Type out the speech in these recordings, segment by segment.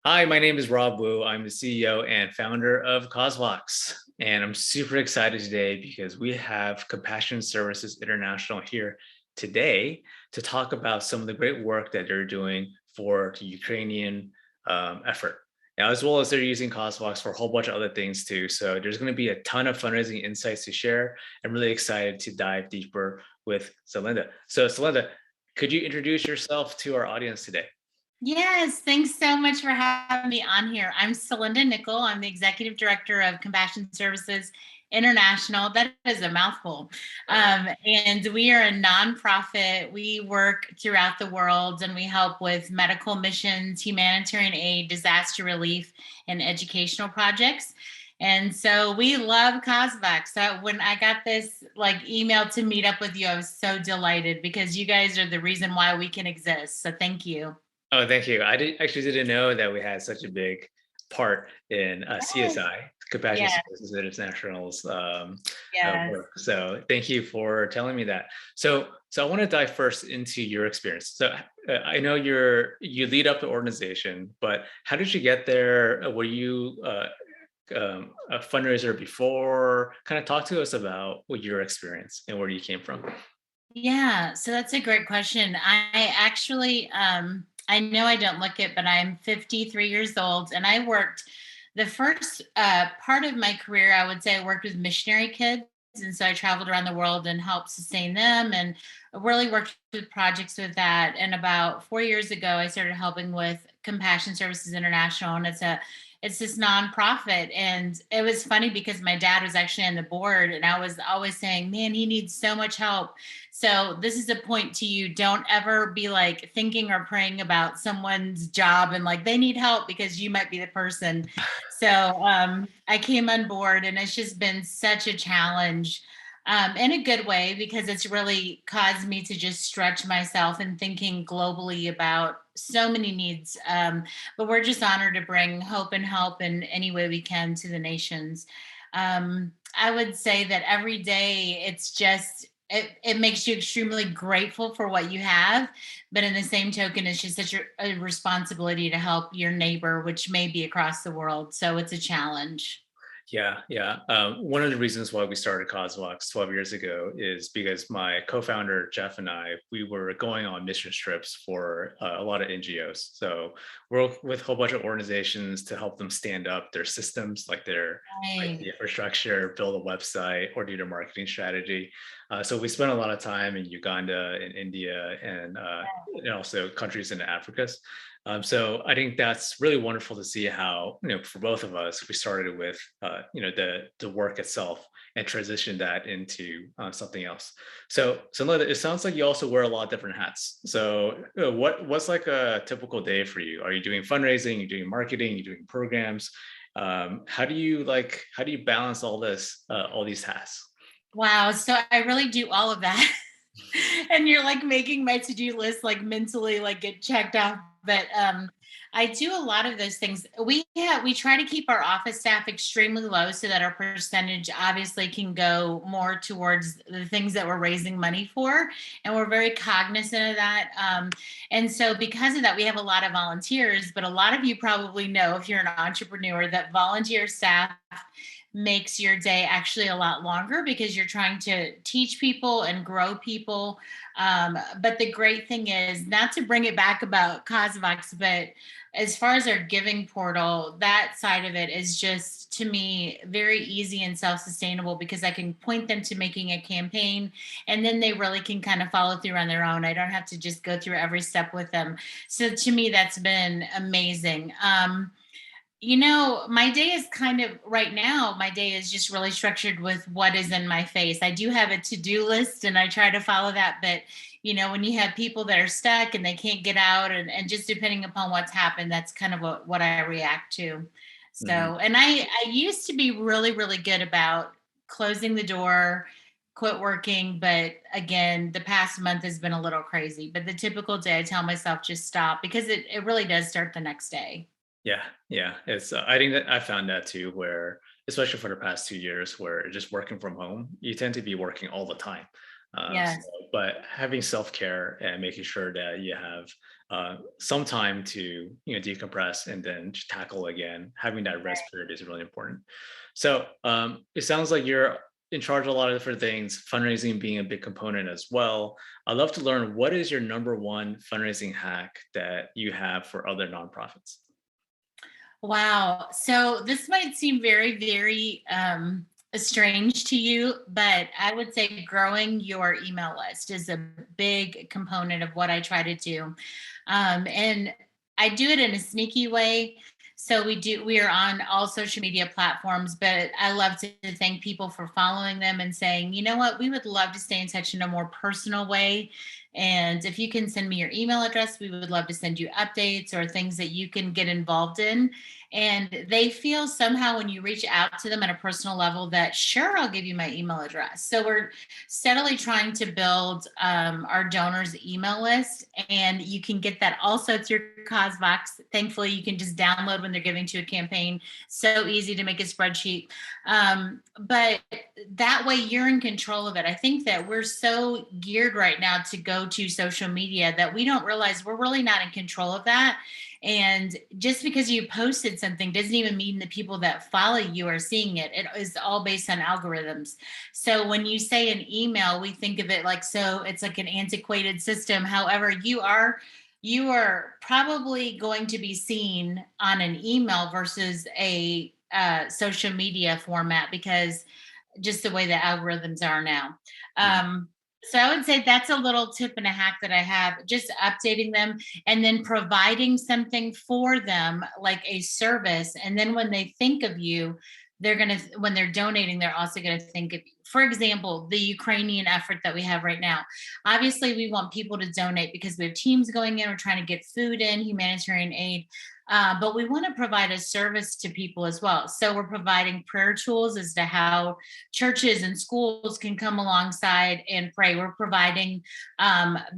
Hi, my name is Rob Wu. I'm the CEO and founder of CauseVox. And I'm super excited today because we have Compassion Services International here today to talk about some of the great work that they're doing for the Ukrainian effort. Now, as well as they're using CauseVox for a whole bunch of other things too. So there's going to be a ton of fundraising insights to share. I'm really excited to dive deeper with Cylinda. So, Cylinda, could you introduce yourself to our audience today? Yes, thanks so much for having me on here. I'm Cylinda Nickel. I'm the executive director of Compassion Services International. That is a mouthful. And we are a nonprofit. We work throughout the world and we help with medical missions, humanitarian aid, disaster relief, and educational projects. And so we love CauseVox. So when I got this email to meet up with you, I was so delighted because you guys are the reason why we can exist. So thank you. Oh, thank you. Actually didn't know that we had such a big part in Yes. CSI, Compassion Yeah. Services International's Yes. work. So thank you for telling me that. So I want to dive first into your experience. So I know you lead up the organization, but how did you get there? Were you a fundraiser before? Kind of talk to us about what your experience and where you came from. Yeah, so that's a great question. I actually I know I don't look it, but I'm 53 years old and I worked the first part of my career, I would say I worked with missionary kids. And so I traveled around the world and helped sustain them and really worked with projects with that. And about 4 years ago, I started helping with Compassion Services International. And it's this nonprofit. And it was funny because my dad was actually on the board and I was always saying, man, he needs so much help. So this is a point to you. Don't ever be like thinking or praying about someone's job and like they need help because you might be the person. So I came on board and it's just been such a challenge in a good way because it's really caused me to just stretch myself and thinking globally about so many needs. But we're just honored to bring hope and help in any way we can to the nations. I would say that every day it makes you extremely grateful for what you have, but in the same token it's just such a responsibility to help your neighbor, which may be across the world, so it's a challenge. Yeah, yeah. One of the reasons why we started CauseVox 12 years ago is because my co-founder Jeff and I, we were going on mission trips for a lot of NGOs. So we're with a whole bunch of organizations to help them stand up their systems, like their IT Right. infrastructure, build a website, or do their marketing strategy. So we spent a lot of time in Uganda and India and also countries in Africa. So I think that's really wonderful to see how, for both of us, we started with, the work itself and transitioned that into something else. So Linda, it sounds like you also wear a lot of different hats. So what's like a typical day for you? Are you doing fundraising? You're doing marketing? You're doing programs? How do you balance all these tasks? Wow, so I really do all of that. And you're like making my to-do list like mentally like get checked off. But I do a lot of those things. We try to keep our office staff extremely low so that our percentage obviously can go more towards the things that we're raising money for. And we're very cognizant of that. And so because of that, we have a lot of volunteers, but a lot of you probably know if you're an entrepreneur that volunteer staff makes your day actually a lot longer because you're trying to teach people and grow people. But the great thing is not to bring it back about CauseVox, but as far as our giving portal, that side of it is just to me very easy and self-sustainable because I can point them to making a campaign and then they really can kind of follow through on their own. I don't have to just go through every step with them. So to me, that's been amazing. My day is kind of right now, my day is just really structured with what is in my face. I do have a to-do list and I try to follow that. But, when you have people that are stuck and they can't get out and just depending upon what's happened, that's kind of what I react to. So, Mhm. and I used to be really, really good about closing the door, quit working. But again, the past month has been a little crazy. But the typical day, I tell myself just stop because it really does start the next day. Yeah, yeah. It's I think that I found that too, where especially for the past 2 years, where just working from home, you tend to be working all the time. So, Yes. but having self care and making sure that you have some time to decompress and then tackle again. Having that rest period is really important. So it sounds like you're in charge of a lot of different things, fundraising being a big component as well. I'd love to learn, what is your number one fundraising hack that you have for other nonprofits? Wow. So this might seem very, very strange to you, but I would say growing your email list is a big component of what I try to do. And I do it in a sneaky way. So we are on all social media platforms, but I love to thank people for following them and saying, you know what, we would love to stay in touch in a more personal way. And if you can send me your email address, we would love to send you updates or things that you can get involved in. And they feel somehow when you reach out to them at a personal level that, sure, I'll give you my email address. So we're steadily trying to build our donors email list, and you can get that also through CauseVox. Thankfully, you can just download when they're giving to a campaign. So easy to make a spreadsheet. But that way you're in control of it. I think that we're so geared right now to go to social media that we don't realize we're really not in control of that. And just because you posted something doesn't even mean the people that follow you are seeing it. It is all based on algorithms. So when you say an email, we think of it like, so it's like an antiquated system. However, you are probably going to be seen on an email versus a social media format, because just the way the algorithms are now. Mhm. So I would say that's a little tip and a hack that I have, just updating them and then providing something for them like a service. And then when they think of you, when they're donating, they're also going to think of you. For example, the Ukrainian effort that we have right now. Obviously, we want people to donate because we have teams going in, we're trying to get food in, humanitarian aid. But we want to provide a service to people as well. So we're providing prayer tools as to how churches and schools can come alongside and pray. We're providing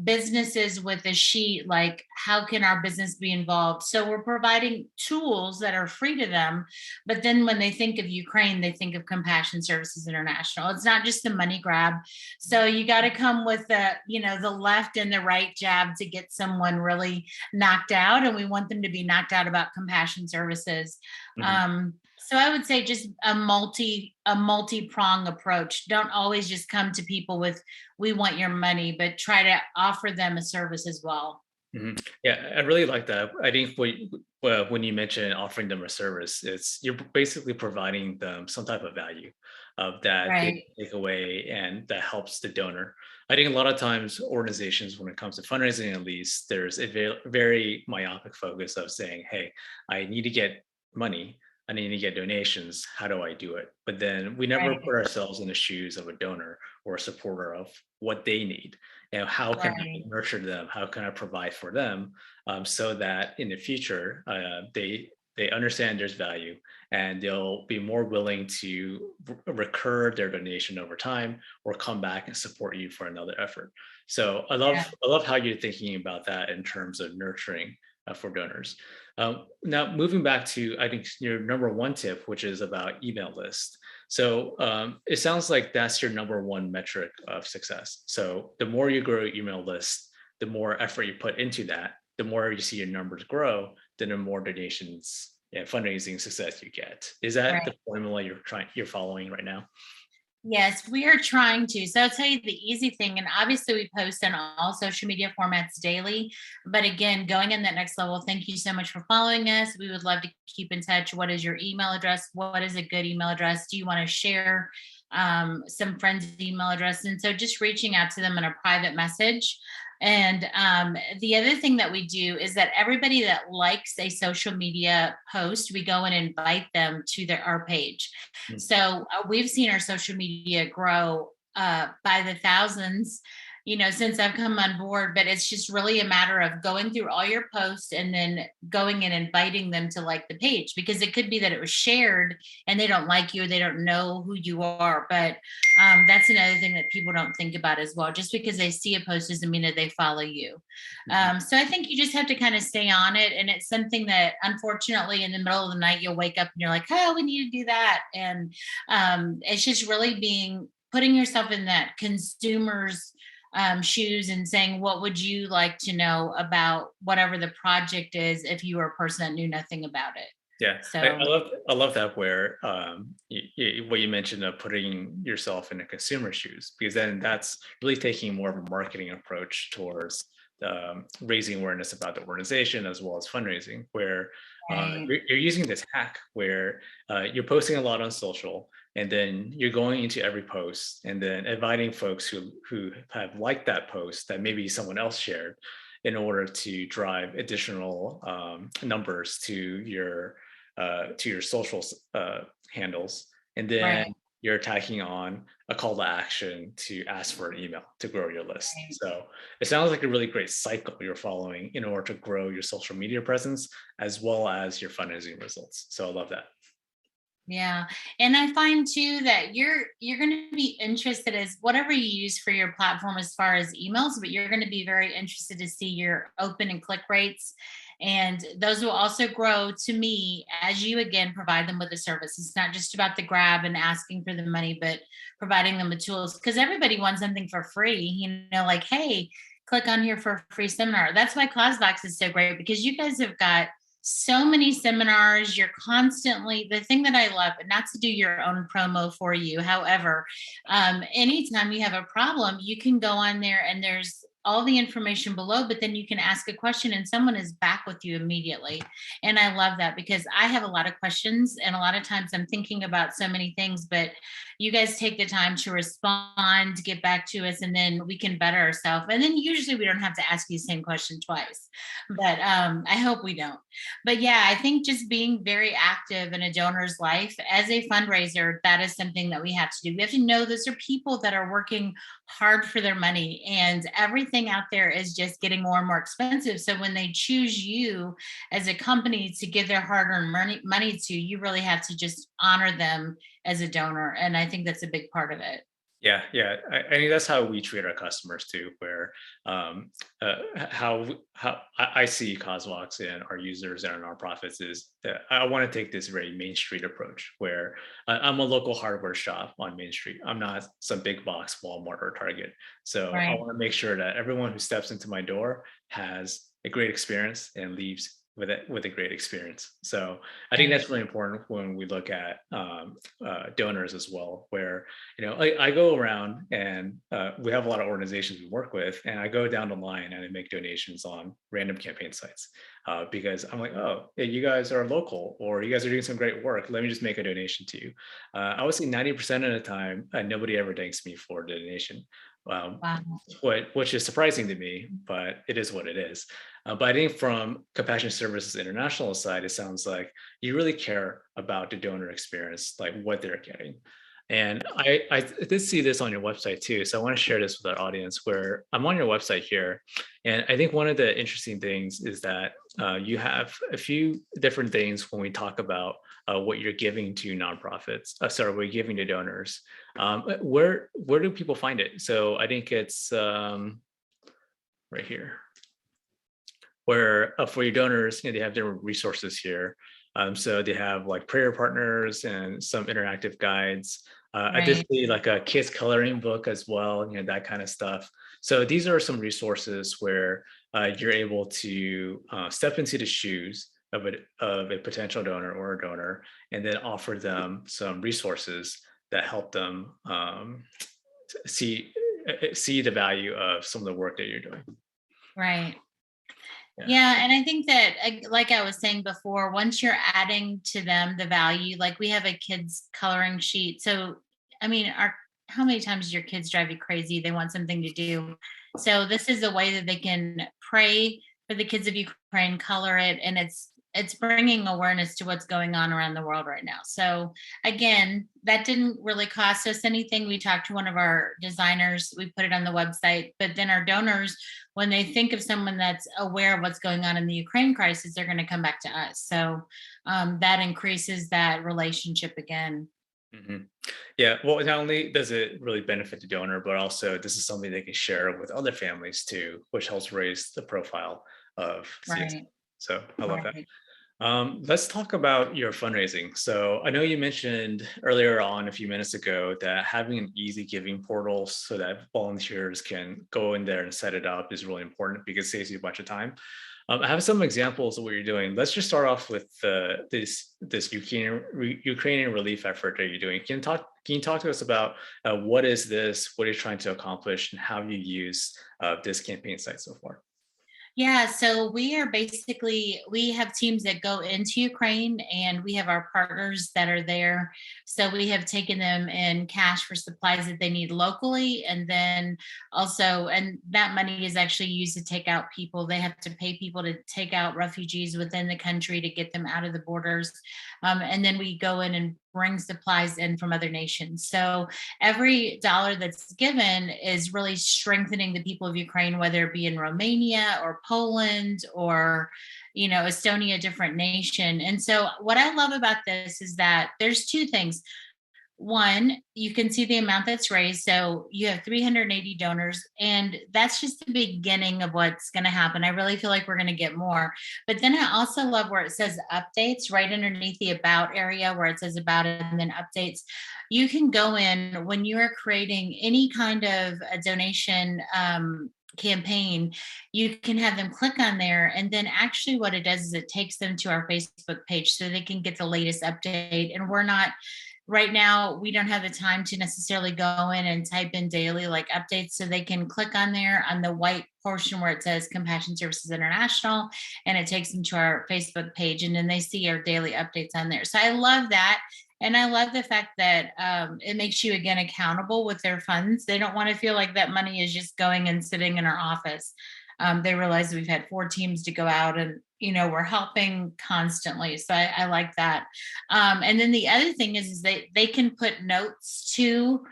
businesses with a sheet like, how can our business be involved? So we're providing tools that are free to them. But then when they think of Ukraine, they think of Compassion Services International. It's not just a money grab. So you got to come with the left and the right jab to get someone really knocked out. And we want them to be knocked out about Compassion Services. Mhm. So I would say just a multi-prong approach. Don't always just come to people with, we want your money, but try to offer them a service as well. Mhm. Yeah, I really like that. I think when you mention offering them a service, it's you're basically providing them some type of value of that they Right. take away, and that helps the donor. I think a lot of times organizations, when it comes to fundraising, at least, there's a very myopic focus of saying, "Hey, I need to get money. I need to get donations. How do I do it?" But then we never Right. put ourselves in the shoes of a donor or a supporter of what they need. How can I Right. nurture them? How can I provide for them, so that in the future they understand there's value, and they'll be more willing to recur their donation over time or come back and support you for another effort. So Yeah. I love how you're thinking about that in terms of nurturing for donors. Now moving back to, I think, your number one tip, which is about email list. So it sounds like that's your number one metric of success. So the more you grow your email list, the more effort you put into that, the more you see your numbers grow, then the more donations and fundraising success you get. Is that Right. the formula you're following right now? Yes, we are trying to. So I'll tell you the easy thing, and obviously we post on all social media formats daily. But again, going in that next level, thank you so much for following us. We would love to keep in touch. What is your email address? What is a good email address? Do you want to share some friends' email address? And so just reaching out to them in a private message. And the other thing that we do is that everybody that likes a social media post, we go and invite them to our page. Mm. So we've seen our social media grow by the thousands, since I've come on board. But it's just really a matter of going through all your posts and then going and inviting them to like the page, because it could be that it was shared and they don't like you, or they don't know who you are. But that's another thing that people don't think about as well. Just because they see a post doesn't mean that they follow you. Mhm. So I think you just have to kind of stay on it. And it's something that, unfortunately, in the middle of the night, you'll wake up and you're like, oh, we need to do that. And it's just really putting yourself in that consumer's shoes and saying, what would you like to know about whatever the project is if you were a person that knew nothing about it? Yeah, So, I love that where what you mentioned of putting yourself in the consumer shoes, because then that's really taking more of a marketing approach towards raising awareness about the organization as well as fundraising, where right, you're using this hack where you're posting a lot on social, and then you're going into every post and then inviting folks who have liked that post that maybe someone else shared in order to drive additional numbers to your social handles, and then right, you're tacking on a call to action to ask for an email to grow your list. right. So it sounds like a really great cycle you're following in order to grow your social media presence as well as your fundraising results. So I love that. Yeah. And I find too that you're going to be interested as whatever you use for your platform as far as emails, but you're going to be very interested to see your open and click rates. And those will also grow to me as you again provide them with a service. It's not just about the grab and asking for the money, but providing them with tools because everybody wants something for free, like, hey, click on here for a free seminar. That's why CauseVox is so great because you guys have got so many seminars. You're constantly, the thing that I love, and not to do your own promo for you, however, anytime you have a problem you can go on there and there's all the information below, but then you can ask a question and someone is back with you immediately. And I love that because I have a lot of questions and a lot of times I'm thinking about so many things, but you guys take the time to respond, get back to us, and then we can better ourselves, and then usually we don't have to ask you the same question twice, but I hope we don't. But yeah, I think just being very active in a donor's life as a fundraiser, that is something that we have to do. We have to know those are people that are working hard for their money, and everything out there is just getting more and more expensive. So when they choose you as a company to give their hard-earned money to, you really have to just honor them as a donor. And I think that's a big part of it. Yeah, yeah. I mean, that's how we treat our customers too, where how I see CauseVox and our users and our nonprofits is that I want to take this very Main Street approach, where I'm a local hardware shop on Main Street. I'm not some big box Walmart or Target. So I Right. want to make sure that everyone who steps into my door has a great experience and leaves with a great experience. So I think Right. that's really important when we look at donors as well, where I go around and we have a lot of organizations we work with, and I go down the line and I make donations on random campaign sites because I'm like, oh, hey, you guys are local or you guys are doing some great work. Let me just make a donation to you. I would say 90% of the time, nobody ever thanks me for the donation. Um, Wow. which is surprising to me, but it is what it is. But I think from Compassion Services International side, it sounds like you really care about the donor experience, like what they're getting. And I did see this on your website too. So I want to share this with our audience where I'm on your website here. And I think one of the interesting things is that you have a few different things when we talk about what you're giving to nonprofits, sorry, what you're giving to donors. Where do people find it? So I think it's right here where for your donors, they have different resources here. So they have like prayer partners and some interactive guides. I did Right. see like a kids coloring book as well, that kind of stuff. So these are some resources where you're able to step into the shoes of a potential donor or a donor, and then offer them some resources that help them see see the value of some of the work that you're doing. Right. Yeah. Yeah, and I think that, like I was saying before, once you're adding to them the value, like we have a kids coloring sheet. So, I mean, how many times do your kids drive you crazy? They want something to do. So this is a way that they can pray for the kids of Ukraine, color it, and it's bringing awareness to what's going on around the world right now. So again, that didn't really cost us anything. We talked to one of our designers, we put it on the website, but then our donors, when they think of someone that's aware of what's going on in the Ukraine crisis, they're going to come back to us. So that increases that relationship again. Mhm. Yeah, well, not only does it really benefit the donor, but also this is something they can share with other families too, which helps raise the profile of CSM. Right. So I love that. Right. Let's talk about your fundraising. So I know you mentioned earlier on a few minutes ago that having an easy giving portal so that volunteers can go in there and set it up is really important because it saves you a bunch of time. I have some examples of what you're doing. Let's just start off with this Ukrainian relief effort that you're doing. Can you talk to us about what is this, what are you trying to accomplish, and how you use this campaign site so far? Yeah, so we have teams that go into Ukraine and we have our partners that are there. So we have taken them in cash for supplies that they need locally. And then also, and that money is actually used to take out people. They have to pay people to take out refugees within the country to get them out of the borders. And then we go in and bring supplies in from other nations. So every dollar that's given is really strengthening the people of Ukraine, whether it be in Romania or Poland or, Estonia, different nation. And so what I love about this is that there's two things. One, you can see the amount that's raised. So you have 380 donors, and that's just the beginning of what's going to happen. I really feel like we're going to get more. But then I also love where it says updates right underneath the about area where it says about it and then updates. You can go in when you are creating any kind of a donation campaign, you can have them click on there. And then actually, what it does is it takes them to our Facebook page so they can get the latest update. And we're not right now, we don't have the time to necessarily go in and type in daily like updates, so they can click on there on the white portion where it says Compassion Services International, and it takes them to our Facebook page, and then they see our daily updates on there. So I love that. And I love the fact that it makes you again accountable with their funds. They don't want to feel like that money is just going and sitting in our office. They realize we've had 4 teams to go out and we're helping constantly. So I like that. And then the other thing is they can put notes to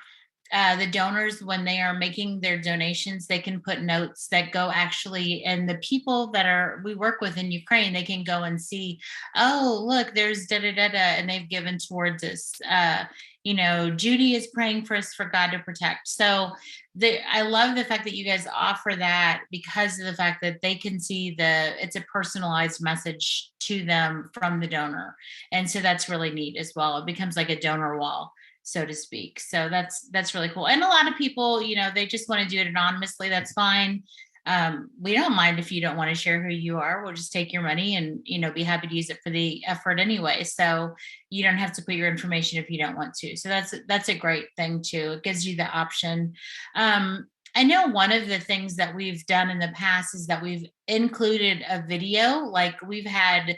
the donors when they are making their donations. They can put notes that go actually, and the people that we work with in Ukraine, they can go and see, oh, look, there's da da da da, and they've given towards this. Judy is praying for us for God to protect. So I love the fact that you guys offer that because of the fact that they can see it's a personalized message to them from the donor. And so that's really neat as well. It becomes like a donor wall, so to speak. So that's really cool. And a lot of people, they just want to do it anonymously. That's fine. We don't mind if you don't want to share who you are. We'll just take your money and be happy to use it for the effort anyway. So you don't have to put your information if you don't want to. So that's a great thing too. It gives you the option. I know one of the things that we've done in the past is that we've included a video. Like we've had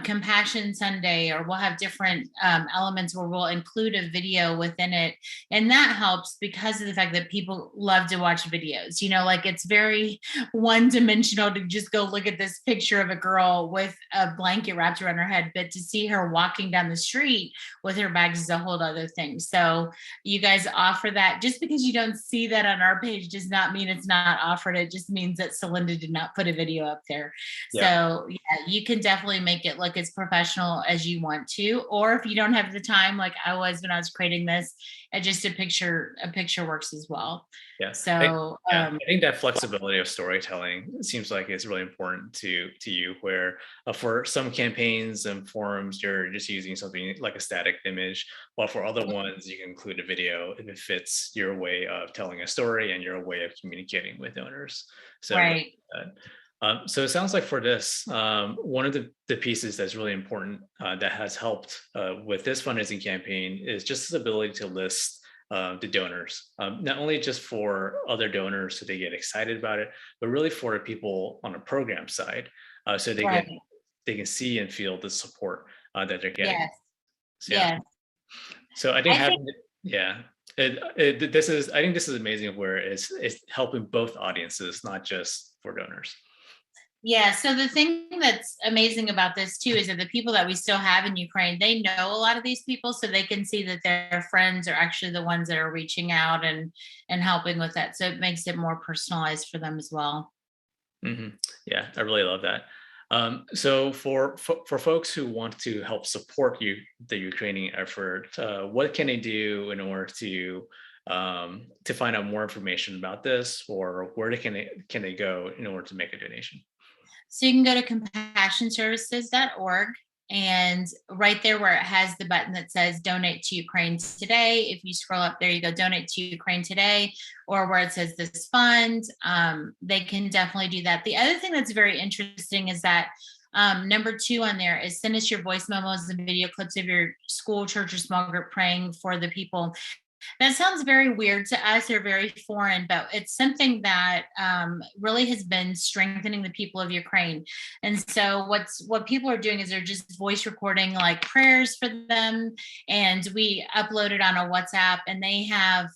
Compassion Sunday, or we'll have different elements where we'll include a video within it. And that helps because of the fact that people love to watch videos. Like it's very one dimensional to just go look at this picture of a girl with a blanket wrapped around her head, but to see her walking down the street with her bags is a whole other thing. So you guys offer that. Just because you don't see that on our page does not mean it's not offered. It just means that Cylinda did not put a video up there. Yeah. So yeah, you can definitely make it look as professional as you want to, or if you don't have the time, like I was when I was creating this, just a picture works as well. Yeah. So I think that flexibility of storytelling seems like it's really important to you, where for some campaigns and forums, you're just using something like a static image, while for other ones, you can include a video if it fits your way of telling a story and your way of communicating with donors. So right. So it sounds like for this, one of the pieces that's really important that has helped with this fundraising campaign is just this ability to list the donors, not only just for other donors so they get excited about it, but really for people on a program side, so Right. they can see and feel the support that they're getting. Yes. So, yeah. Yes. So I think this is amazing where it's helping both audiences, not just for donors. Yeah. So the thing that's amazing about this too is that the people that we still have in Ukraine, they know a lot of these people, so they can see that their friends are actually the ones that are reaching out and helping with that. So it makes it more personalized for them as well. Mm-hmm. Yeah, I really love that. So for folks who want to help support the Ukrainian effort, what can they do in order to find out more information about this, or where can they go in order to make a donation? So you can go to compassionservices.org, and right there where it has the button that says donate to Ukraine today, if you scroll up there, you go donate to Ukraine today, or where it says this fund, they can definitely do that. The other thing that's very interesting is that number 2 on there is send us your voice memos and video clips of your school, church, or small group praying for the people. That sounds very weird to us or very foreign, but it's something that really has been strengthening the people of Ukraine. And so what people are doing is they're just voice recording like prayers for them, and we upload it on a WhatsApp. And they have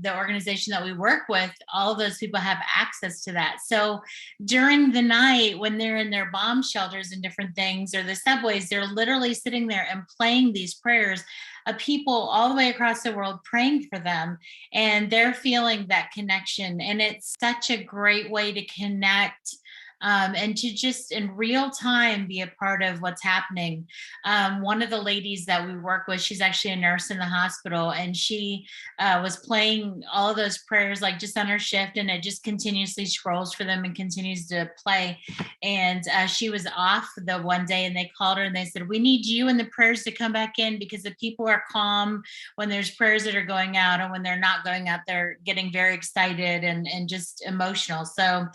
the organization that we work with. All of those people have access to that. So during the night when they're in their bomb shelters and different things, or the subways, they're literally sitting there and playing these prayers of people all the way across the world praying for them, and they're feeling that connection. And it's such a great way to connect, and to just in real time be a part of what's happening. One of the ladies that we work with, she's actually a nurse in the hospital, and she was playing all of those prayers like just on her shift, and it just continuously scrolls for them and continues to play. And she was off the one day, and they called her and they said, we need you and the prayers to come back in, because the people are calm when there's prayers that are going out, and when they're not going out, they're getting very excited and just emotional. So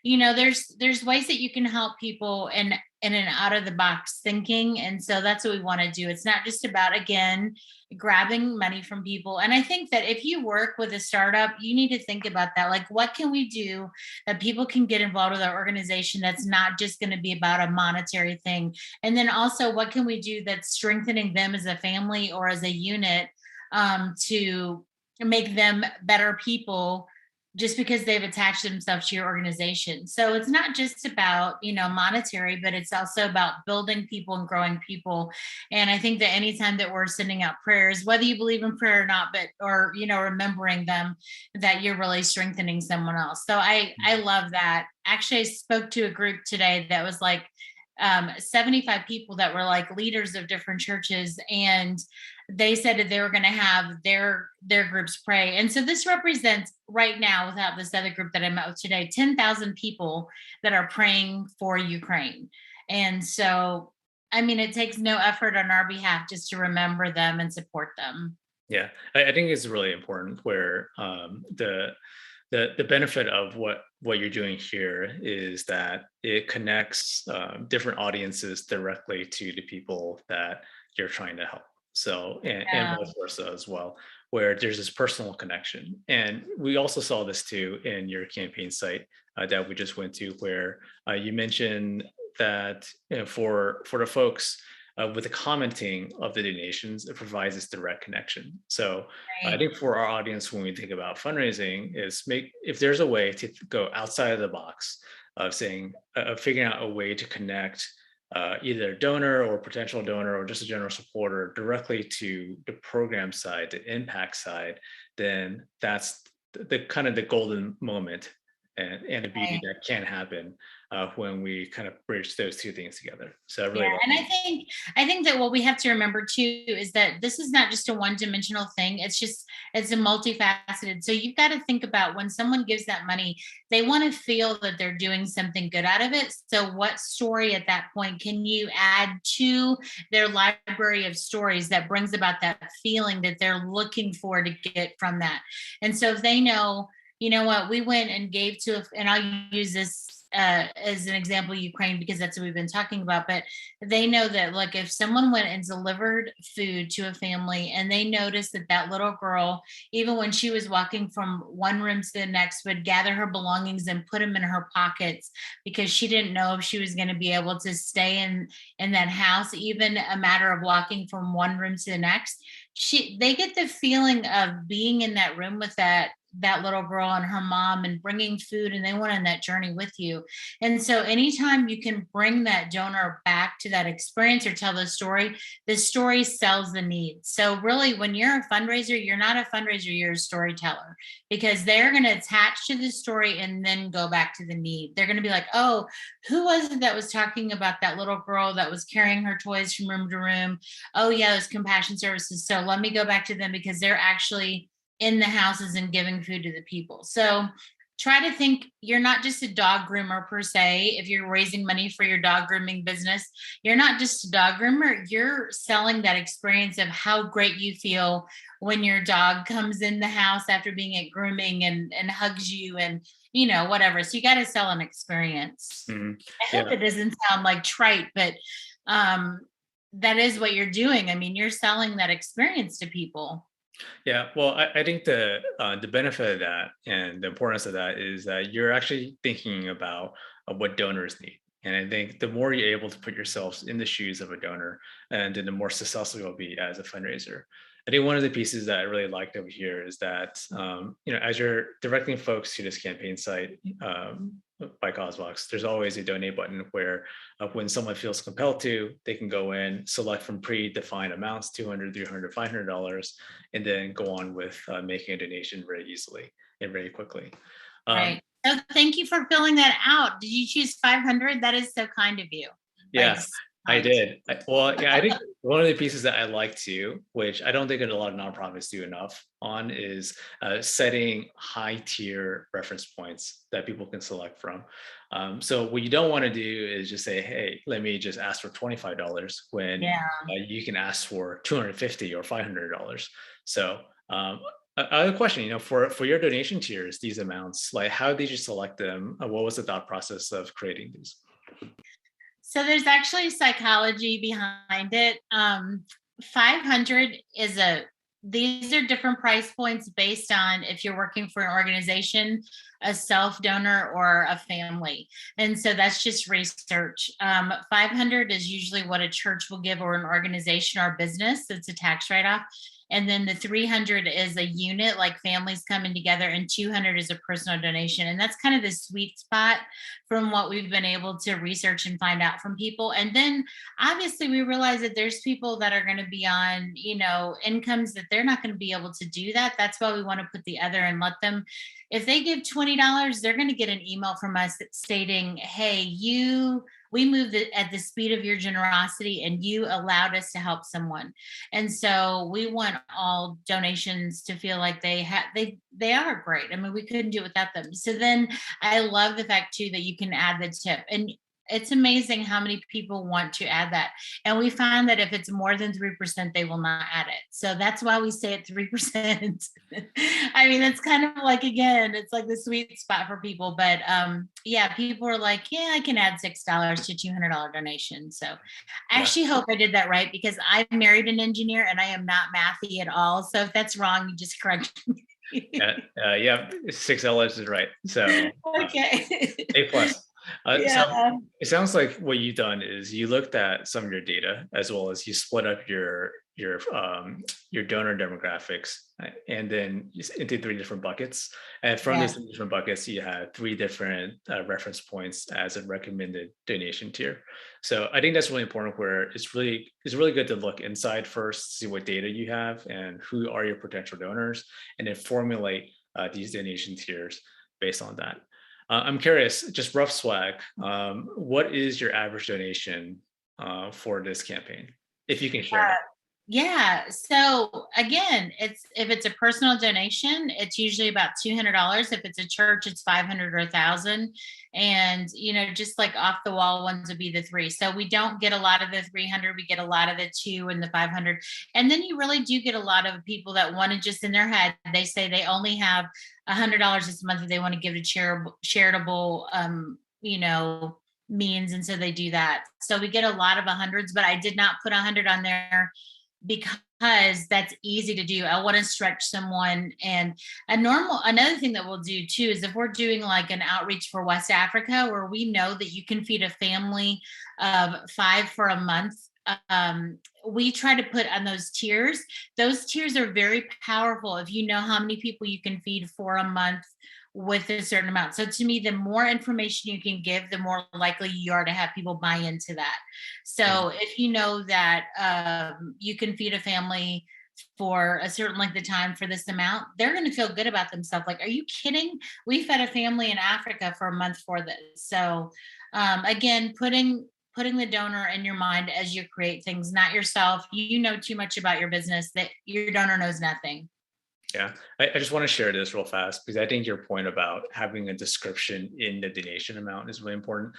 there's ways that you can help people in an out of the box thinking. And so that's what we want to do. It's not just about, again, grabbing money from people. And I think that if you work with a startup, you need to think about that. Like, what can we do that people can get involved with our organization that's not just going to be about a monetary thing? And then also, what can we do that's strengthening them as a family or as a unit, to make them better people, just because they've attached themselves to your organization. So it's not just about, monetary, but it's also about building people and growing people. And I think that anytime that we're sending out prayers, whether you believe in prayer or not, or remembering them, that you're really strengthening someone else. So I love that. Actually, I spoke to a group today that was like 75 people that were like leaders of different churches, and they said that they were going to have their groups pray. And so this represents right now, without this other group that I met with today, 10,000 people that are praying for Ukraine. And so, I mean, it takes no effort on our behalf just to remember them and support them. Yeah, I think it's really important where the benefit of what you're doing here is that it connects different audiences directly to the people that you're trying to help. So and Yeah. vice versa as well, where there's this personal connection. And we also saw this too in your campaign site that we just went to, where you mentioned that for the folks with the commenting of the donations, it provides this direct connection. So I Right. think for our audience, when we think about fundraising, is if there's a way to go outside of the box of saying, of figuring out a way to connect either a donor or potential donor or just a general supporter directly to the program side, the impact side, then that's the kind of the golden moment and the beauty Right. that can happen when we kind of bridge those two things together. So I Yeah, really love and I think that what we have to remember too is that this is not just a one-dimensional thing. It's a multifaceted. So you've got to think about when someone gives that money, they want to feel that they're doing something good out of it. So what story at that point can you add to their library of stories that brings about that feeling that they're looking for to get from that? And so if they know, you know what, we went and gave to, and I'll use this as an example, Ukraine, because that's what we've been talking about. But they know that, like, if someone went and delivered food to a family and they noticed that that little girl, even when she was walking from one room to the next, would gather her belongings and put them in her pockets because she didn't know if she was going to be able to stay in that house, even a matter of walking from one room to the next. They get the feeling of being in that room with that little girl and her mom and bringing food, and they went on that journey with you. And so anytime you can bring that donor back to that experience or tell the story sells the need. So really, when you're a fundraiser, you're not a fundraiser, you're a storyteller, because they're going to attach to the story and then go back to the need. They're going to be like, oh, who was it that was talking about that little girl that was carrying her toys from room to room? Oh yeah, it was compassion services. So let me go back to them because they're actually in the houses and giving food to the people. So try to think you're not just a dog groomer per se. If you're raising money for your dog grooming business, you're not just a dog groomer, you're selling that experience of how great you feel when your dog comes in the house after being at grooming and hugs you and whatever. So you got to sell an experience. Mhm. I hope Yeah. it doesn't sound like trite, but um, that is what you're doing. I mean, you're selling that experience to people. Yeah, well, I think the benefit of that and the importance of that is that you're actually thinking about what donors need. And I think the more you're able to put yourselves in the shoes of a donor, and then the more successful you'll be as a fundraiser. I think one of the pieces that I really liked over here is that as you're directing folks to this campaign site by CauseVox, there's always a donate button where when someone feels compelled to, they can go in, select from predefined amounts, 200, 300, $500, and then go on with making a donation very easily and very quickly. Um, Right. So thank you for filling that out. Did you choose 500? That is so kind of you. Like, yeah, I nice. did. Well, yeah, I think one of the pieces that I like too, which I don't think that a lot of nonprofits do enough on, is setting high tier reference points that people can select from. So what you don't want to do is just say, "Hey, let me just ask for $25," when Yeah. you can ask for 250 or $500. So I have a question. For your donation tiers, these amounts, like how did you select them? What was the thought process of creating these? So there's actually psychology behind it. 500 is these are different price points based on if you're working for an organization, a self donor, or a family. And so that's just research. 500 is usually what a church will give or an organization or a business. It's a tax write off. And then the 300 is a unit, like families coming together, and 200 is a personal donation. And that's kind of the sweet spot from what we've been able to research and find out from people. And then obviously we realize that there's people that are going to be on, incomes that they're not going to be able to do that. That's why we want to put the other and let them, if they give $20, they're going to get an email from us stating, hey, we moved at the speed of your generosity and you allowed us to help someone. And so we want all donations to feel like they are great. I mean, we couldn't do it without them. So then I love the fact too that you can add the tip, and it's amazing how many people want to add that. And we find that if it's more than 3%, they will not add it. So that's why we say at 3%. I mean, it's kind of like, again, it's like the sweet spot for people. But yeah, people are like, yeah, I can add $6 to $200 donation. So I Yeah. actually hope I did that right, because I married an engineer and I am not mathy at all. So if that's wrong, you just correct me. Yeah, $6 is right. So Okay. A plus. So Yeah. it sounds like what you've done is you looked at some of your data as well as you split up your donor demographics and then into three different buckets. And from Yeah. those three different buckets, you had three different reference points as a recommended donation tier. So I think that's really important. Where it's really good to look inside first, see what data you have and who are your potential donors, and then formulate these donation tiers based on that. I'm curious, just rough swag. What is your average donation for this campaign, if you can share? Yeah. So again, if it's a personal donation, it's usually about $200. If it's a church, it's 500 or 1,000. And just like off the wall ones would be the three. So we don't get a lot of the 300. We get a lot of the 2 and the 500. And then you really do get a lot of people that want to, just in their head, they say they only have $100 this month that they want to give to charitable, means, and so they do that. So we get a lot of hundreds, but I did not put 100 on there because that's easy to do. I want to stretch someone. And another thing that we'll do too is if we're doing like an outreach for West Africa, where we know that you can feed a family of 5 for a month, we try to put on those tiers. Those tiers are very powerful if you know how many people you can feed for a month with a certain amount. So to me, the more information you can give, the more likely you are to have people buy into that. Mhm. So if you know that you can feed a family for a certain length of time for this amount, they're going to feel good about themselves. Like, are you kidding? We fed a family in Africa for a month for this. So again, putting the donor in your mind as you create things, not yourself. You know too much about your business that your donor knows nothing. Yeah, I just want to share this real fast because I think your point about having a description in the donation amount is really important.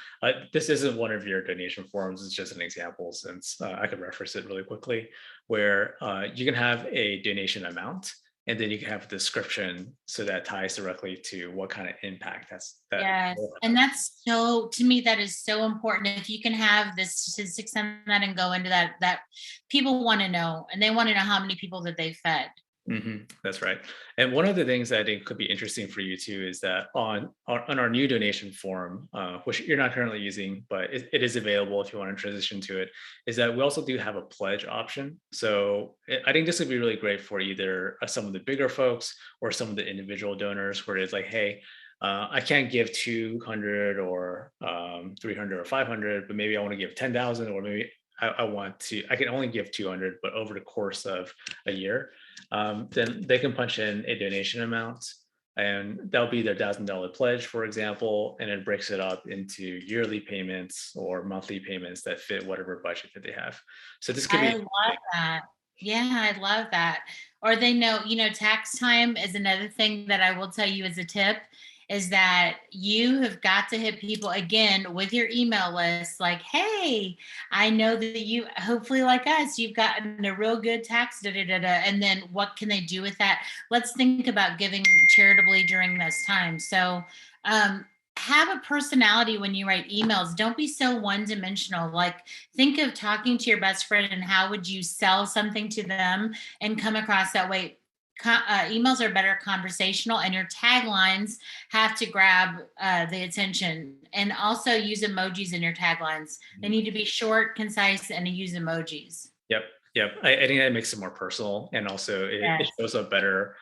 This isn't one of your donation forms, it's just an example since I could reference it really quickly, where you can have a donation amount and then you can have a description so that ties directly to what kind of impact that Yes. will And have. that's so, to me, that is so important. If you can have the statistics on that and go into that, that people want to know, and they want to know how many people that they fed. That's right. And one of the things that I think could be interesting for you too is that on our new donation form, which you're not currently using, but it is available if you want to transition to it, is that we also do have a pledge option. So I think this would be really great for either some of the bigger folks or some of the individual donors, where it's like, hey, I can't give 200 or 300 or 500, but maybe I want to give 10,000, or maybe I can only give 200, but over the course of a year, then they can punch in a donation amount, and that'll be their $1,000 pledge, for example, and it breaks it up into yearly payments or monthly payments that fit whatever budget that they have. So this could I be, love that. Yeah, I love that. Or they know, tax time is another thing that I will tell you as a tip, is that you have got to hit people again with your email list like, hey, I know that you, hopefully like us, you've gotten a real good tax, da, da, da, da. And then what can they do with that? Let's think about giving charitably during this time. So um have a personality when you write emails. Don't be so one dimensional. Like, think of talking to your best friend and how would you sell something to them and come across that way. Emails are better conversational, and your taglines have to grab the attention. And also use emojis in your taglines. They need to be short, concise, and use emojis. yep, yep. I think that makes it more personal, and also it Yes. shows up better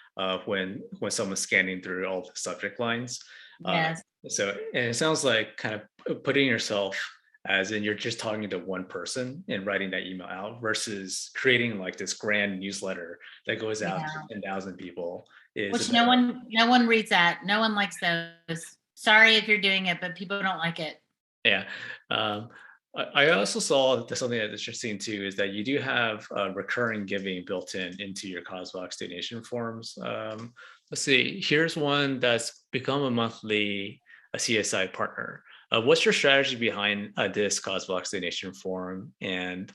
when someone's scanning through all the subject lines. Uh, Yes. so, and it sounds like kind of putting yourself as in you're just talking to one person and writing that email out versus creating like this grand newsletter that goes out to Yeah. 10,000 people is a Which better. no one reads that. No one likes those. Sorry if you're doing it, but people don't like it. Yeah. Um, I also saw that something that's interesting too is that you do have recurring giving built into your CauseVox donation forms. Let's see, here's one that's become a monthly a CSI partner. What's your strategy behind this CauseVox donation form? And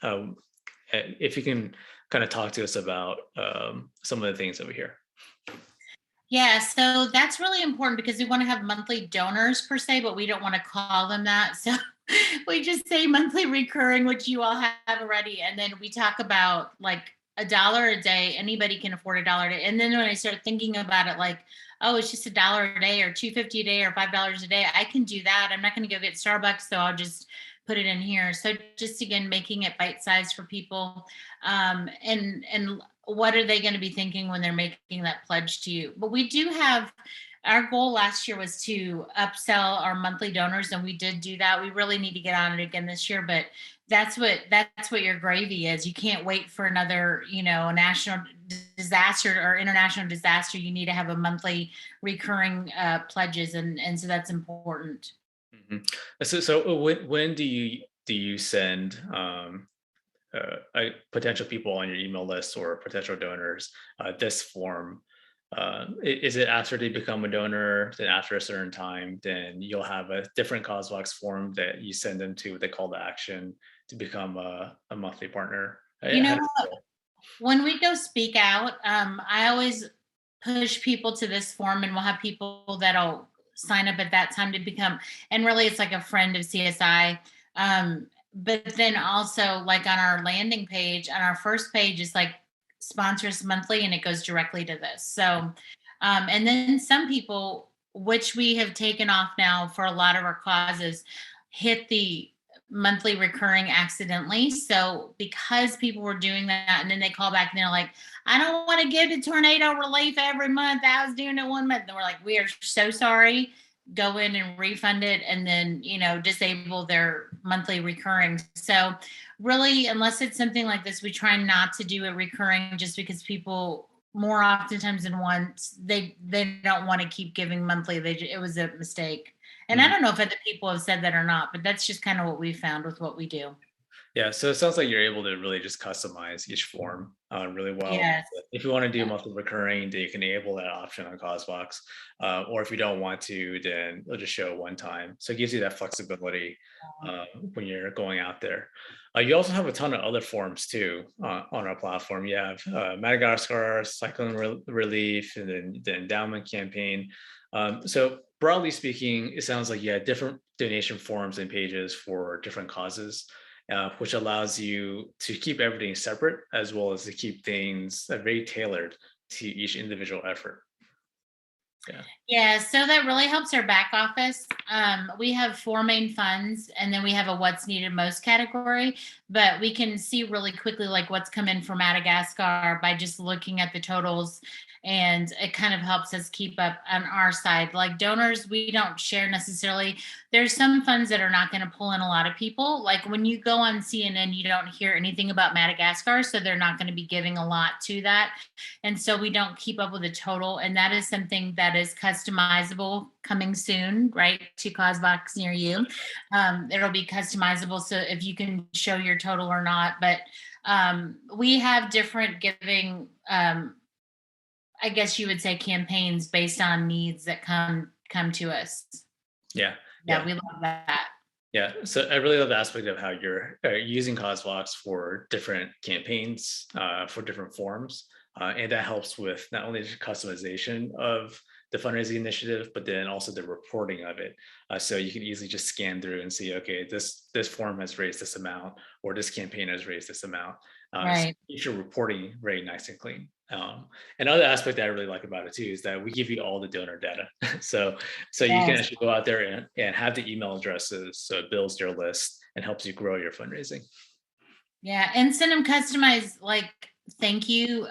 if you can kind of talk to us about some of the things over here. Yeah, so that's really important because we want to have monthly donors per se, but we don't want to call them that. So we just say monthly recurring, which you all have already. And then we talk about like $1 a day. Anybody can afford $1 a day. And then when I start thinking about it, like, oh, it's just $1 a day or 250 a day or $5 a day, I can do that. I'm not going to go get Starbucks, so I'll just put it in here. So just again, making it bite sized for people. And what are they going to be thinking when they're making that pledge to you? But we do have, our goal last year was to upsell our monthly donors, and we did do that. We really need to get on it again this year, but that's what your gravy is. You can't wait for another, national disaster or international disaster. You need to have a monthly recurring pledges, and so that's important. Mhm. So when do you send potential people on your email list or potential donors this form? Is it after they become a donor, then after a certain time, then you'll have a different CauseVox form that you send them to the call to action to become a monthly partner? You How know, does it go? when we go speak out, I always push people to this form, and we'll have people that'll sign up at that time to become, and really it's like a friend of CSI. But then also, like on our landing page, on our first page, is like sponsors monthly, and it goes directly to this. So, and then some people, which we have taken off now for a lot of our causes, hit the monthly recurring accidentally. So because people were doing that, and then they call back and they're like, I don't want to give to tornado relief every month. I was doing it 1 month. And we're like, we are so sorry. Go in and refund it, and then, disable their monthly recurring. So really, unless it's something like this, we try not to do it recurring, just because people more oftentimes than once, they don't want to keep giving monthly. It was a mistake. And I Mhm. don't know if other people have said that or not, but that's just kind of what we found with what we do. Yeah, so it sounds like you're able to really just customize each form really well. Yes. If you want to do Yeah. monthly recurring, then you can enable that option on CauseVox. Or if you don't want to, then it'll just show one time. So it gives you that flexibility when you're going out there. You also have a ton of other forms too on our platform. You have Madagascar, Cyclone Relief, and then the endowment campaign. So broadly speaking, it sounds like you had different donation forms and pages for different causes, which allows you to keep everything separate as well as to keep things very tailored to each individual effort. Yeah. Yeah, so that really helps our back office. We have four main funds, and then we have a what's needed most category. But we can see really quickly like what's come in for Madagascar by just looking at the totals, and it kind of helps us keep up on our side. Like donors, we don't share necessarily. There's some funds that are not going to pull in a lot of people. Like when you go on CNN, you don't hear anything about Madagascar, so they're not going to be giving a lot to that, and so we don't keep up with the total. And that is something that is customizable coming soon, right, to CauseVox near you. It'll be customizable, so if you can show your total or not. But we have different giving, I guess you would say, campaigns based on needs that come to us. Yeah. Yeah, Yeah. we love that. Yeah, so I really love the aspect of how you're using CauseVox for different campaigns, for different forms, and that helps with not only the customization of the fundraising initiative, but then also the reporting of it. So you can easily just scan through and see, okay, this form has raised this amount, or this campaign has raised this amount. So Right. keeps your reporting very nice and clean. Another aspect that I really like about it too is that we give you all the donor data. So you can Yes. actually go out there and have the email addresses, so it builds your list and helps you grow your fundraising. Yeah, and send them customized like thank you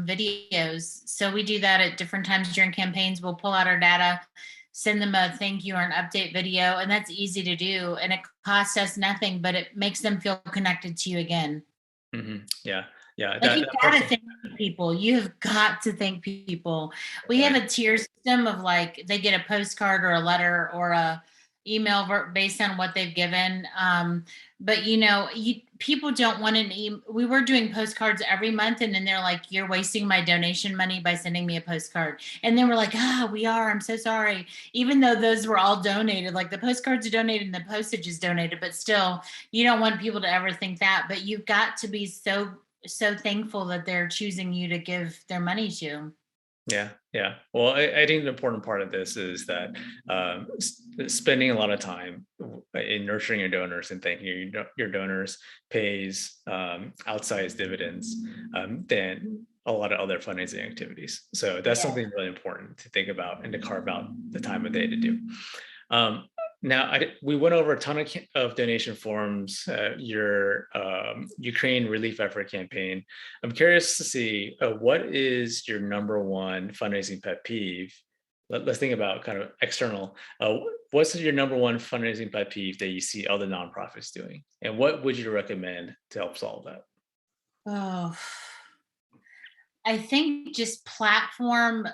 videos. So we do that at different times during campaigns. We'll pull out our data, send them a thank you or an update video, and that's easy to do. And it costs us nothing, but it makes them feel connected to you again. Yeah, yeah, Like you've that got to personal. thank people. You have got to thank people. We have Right. a tier system of like they get a postcard or a letter or a email based on what they've given. But people don't want an we were doing postcards every month, and then they're like, "You're wasting my donation money by sending me a postcard." And then we're like, "Ah, we are. I'm so sorry." Even though those were all donated, like the postcards are donated and the postage is donated, but still, you don't want people to ever think that. But you've got to be so thankful that they're choosing you to give their money to. Yeah, yeah. Well, I think the important part of this is that spending a lot of time in nurturing your donors and thanking your donors pays outsized dividends than a lot of other fundraising activities. So that's Yeah. something really important to think about and to carve out the time of day to do. Um, Now, we went over a ton of donation forms, your Ukraine relief effort campaign. I'm curious to see what is your number one fundraising pet peeve? Let's think about kind of external. What's your number one fundraising pet peeve that you see other nonprofits doing? And what would you recommend to help solve that? Oh, I think just platform,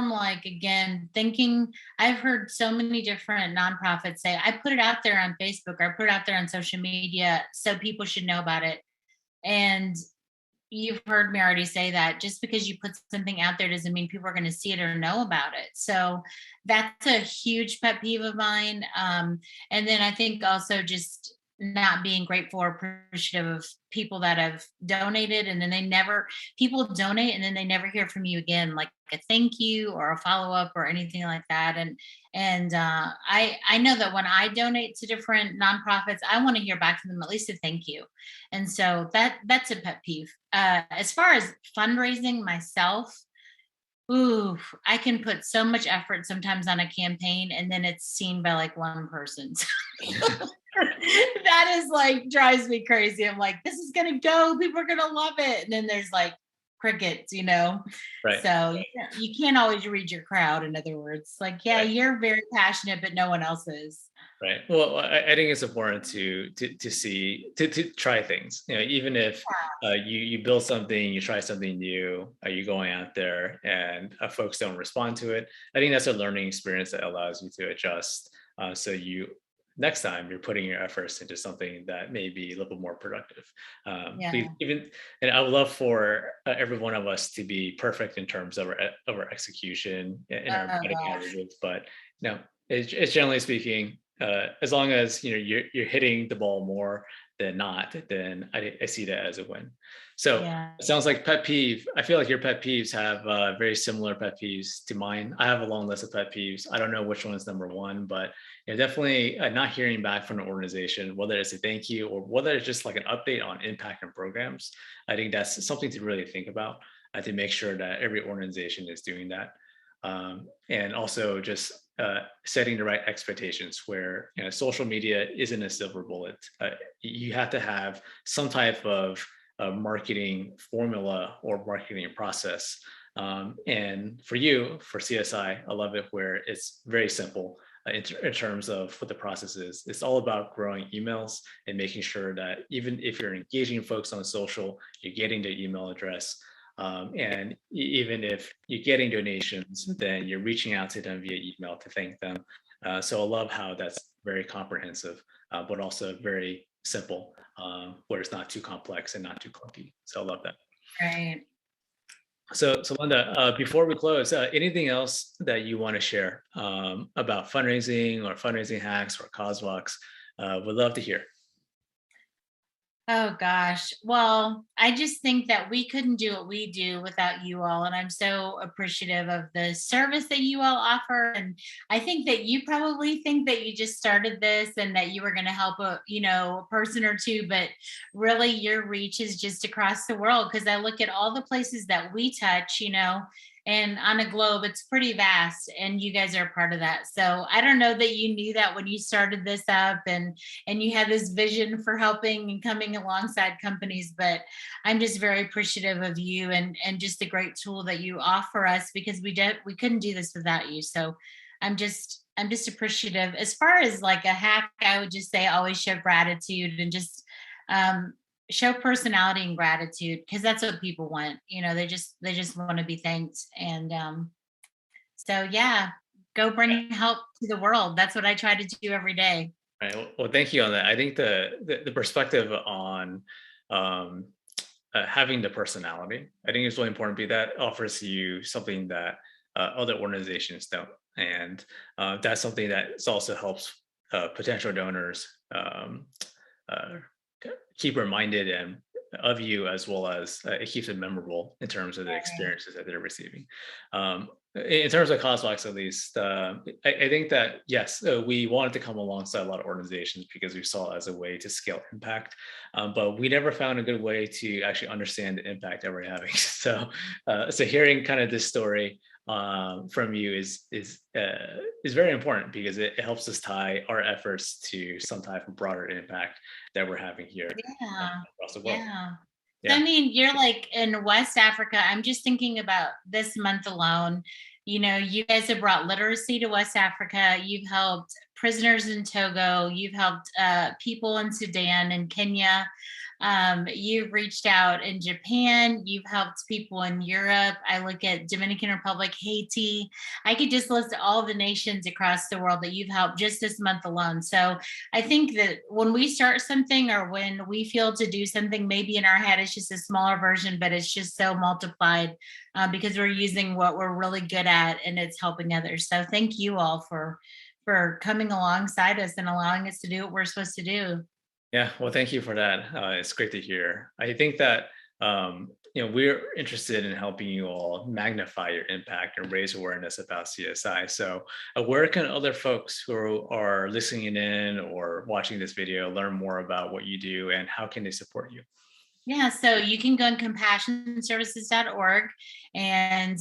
like, again, thinking. I've heard so many different nonprofits say, I put it out there on Facebook or I put it out there on social media so people should know about it. And you've heard me already say that just because you put something out there doesn't mean people are going to see it or know about it. So that's a huge pet peeve of mine. And then I think also just not being grateful or appreciative of people that have donated, and then people donate and then they never hear from you again, like a thank you or a follow-up or anything like that. And I know that when I donate to different nonprofits, I want to hear back from them at least a thank you. And so that's a pet peeve. As far as fundraising myself, ooh, I can put so much effort sometimes on a campaign and then it's seen by like one person. That is like drives me crazy. I'm like, this is gonna go, people are gonna love it. And then there's like crickets. Right. So you can't always read your crowd, in other words. Like, yeah, Right. you're very passionate, but no one else is. Right. Well, I think it's important to see to try things. Even if you build something, you try something new, you going out there and folks don't respond to it. I think that's a learning experience that allows you to adjust. So you next time you're putting your efforts into something that may be a little bit more productive. Yeah. Even, and I would love for every one of us to be perfect in terms of our execution and our Oh writing gosh. averages, but no, it's generally speaking, as long as you're hitting the ball more than not, then I see that as a win. So Yeah. it sounds like pet peeve. I feel like your pet peeves have very similar pet peeves to mine. I have a long list of pet peeves. I don't know which one is number one, but definitely not hearing back from an organization, whether it's a thank you or whether it's just like an update on impact and programs. I think that's something to really think about, to make sure that every organization is doing that. And also just setting the right expectations where social media isn't a silver bullet. You have to have some type of marketing formula or marketing process. And for you, for CSI, I love it where it's very simple in terms of what the process is. It's all about growing emails and making sure that even if you're engaging folks on social, you're getting their email address. And even if you're getting donations, then you're reaching out to them via email to thank them. So I love how that's very comprehensive, but also very simple, where it's not too complex and not too clunky. So I love that. Right. So Linda, before we close, anything else that you want to share about fundraising or fundraising hacks or CauseVox? Would love to hear. Oh gosh. Well, I just think that we couldn't do what we do without you all. And I'm so appreciative of the service that you all offer. And I think that you probably think that you just started this and that you were going to help a person or two, but really your reach is just across the world. Cause I look at all the places that we touch, and on a globe, it's pretty vast. And you guys are a part of that. So I don't know that you knew that when you started this up and you had this vision for helping and coming alongside companies, but I'm just very appreciative of you and just the great tool that you offer us, because we couldn't do this without you. So I'm just appreciative. As far as like a hack, I would just say always show gratitude and just um show personality and gratitude, because that's what people want. They just want to be thanked. And so yeah, go bring help to the world. That's what I try to do every day. Right. Well, thank you on that. I think the perspective on um, having the personality, I think is really important. Because that offers you something that other organizations don't, and that's something that also helps potential donors uh, keep reminded and of you, as well as it keeps it memorable in terms of the experiences that they're receiving. In terms of CauseVox, at least, I think that yes, we wanted to come alongside a lot of organizations because we saw it as a way to scale impact, but we never found a good way to actually understand the impact that we're having. So hearing kind of this story from you is very important, because it helps us tie our efforts to some type of broader impact that we're having here Yeah. across the world. Yeah. So, I Yeah. mean, you're like in West Africa. I'm just thinking about this month alone. You guys have brought literacy to West Africa. You've helped prisoners in Togo. You've helped people in Sudan and Kenya. You've reached out in Japan. You've helped people in Europe. I look at Dominican Republic, Haiti. I could just list all the nations across the world that you've helped just this month alone. So I think that when we start something, or when we feel to do something, maybe in our head it's just a smaller version, but it's just so multiplied because we're using what we're really good at and it's helping others. So thank you all for coming alongside us and allowing us to do what we're supposed to do. Yeah, well, thank you for that. It's great to hear. I think that we're interested in helping you all magnify your impact and raise awareness about CSI. So, where can other folks who are listening in or watching this video learn more about what you do, and how can they support you? Yeah, so you can go on compassionservices.org, and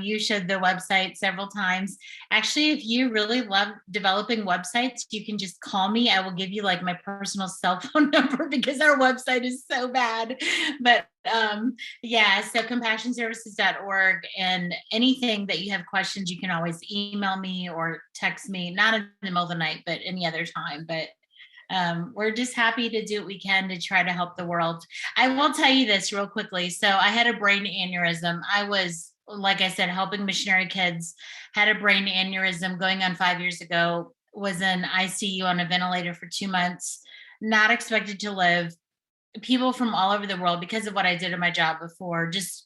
you showed the website several times. Actually, if you really love developing websites, you can just call me. I will give you like my personal cell phone number because our website is so bad. But yeah, so compassionservices.org, and anything that you have questions, you can always email me or text me, not in the middle of the night, but any other time. But we're just happy to do what we can to try to help the world. I will tell you this real quickly. So I had a brain aneurysm. I was, like I said, helping missionary kids, had a brain aneurysm going on 5 years ago. was in ICU on a ventilator for 2 months, not expected to live. People from all over the world, because of what I did in my job before, just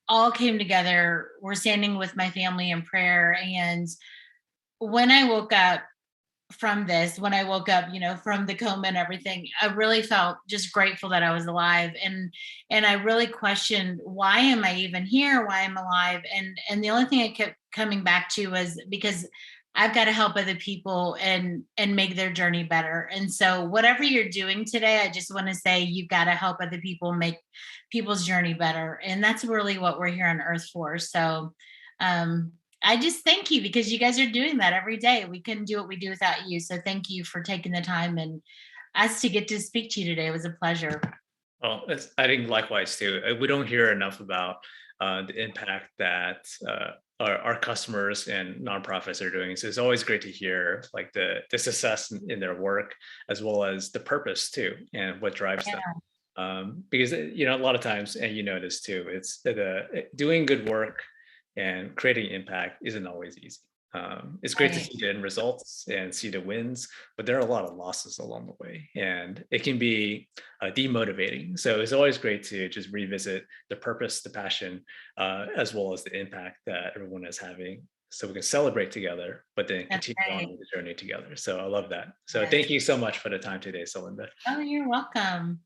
all came together. We're standing with my family in prayer. And when I woke up from this, when I woke up, from the coma and everything, I really felt just grateful that I was alive. And I really questioned, why am I even here? Why am I alive? And the only thing I kept coming back to was because I've got to help other people and make their journey better. And so whatever you're doing today, I just want to say you've got to help other people make people's journey better. And that's really what we're here on earth for. So um I just thank you because you guys are doing that every day. We couldn't do what we do without you. So thank you for taking the time and us to get to speak to you today. It was a pleasure. Well, I think likewise too. We don't hear enough about the impact that our customers and nonprofits are doing. So it's always great to hear like the success in their work, as well as the purpose too, and what drives them. Yeah, Because a lot of times, and you know this too, it's doing good work and creating impact isn't always easy. It's great to right. see the end results and see the wins, but there are a lot of losses along the way, and it can be demotivating. So it's always great to just revisit the purpose, the passion, as well as the impact that everyone is having, so we can celebrate together, but then That's continue on right. with the journey together. So I love that. So Yes. thank you so much for the time today, Celinda. Oh, you're welcome.